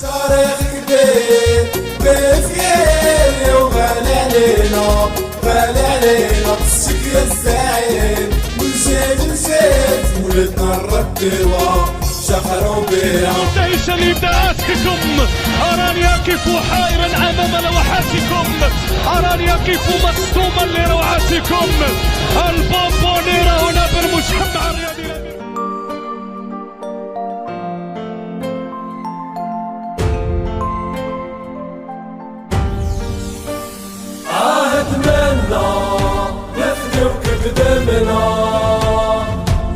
تاريخ كبير بفير وغالي علينا قصك يا الزعيم ونزيد ولدنا الردوة شخروا بيها. تعيش لي بأسككم أراني أقف حائرا أمام لوحاتكم، أراني أقف مصدوما لروعاتكم. البونبونيرا هنا بالمجمع الرياضي.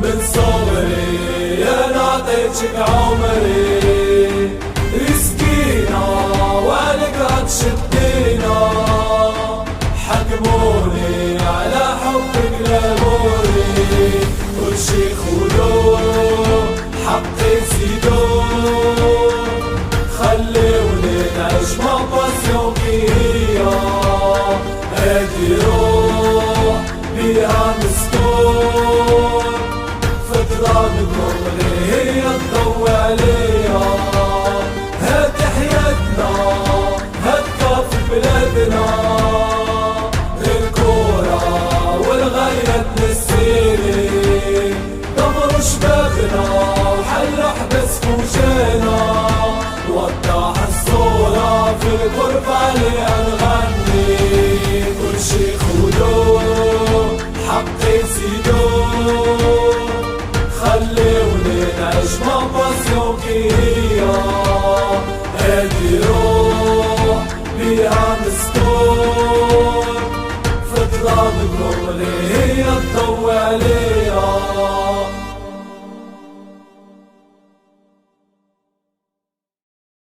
من صغري انا عطيتك عمري رزقينا وعليك هتشدينا، حكموني على حبك لاموري كل شي خذوه حقي زيدوه خليوني نعيش مع باسيون هي هادي روح بيها مستور فترة نقول هي تضوي عليها. هاد حياتنا هاد كاف بلادنا الكورة والغاية تنسيني دمروا شبابنا وحلوا حبس فوجانا وضح الصورة في الغربة اللي نغني كل شي خذوه حقي زيدوه خليوني نعيش مع باسيون هي هادي روح بيها مستور فترة نقول هي تضوي عليها.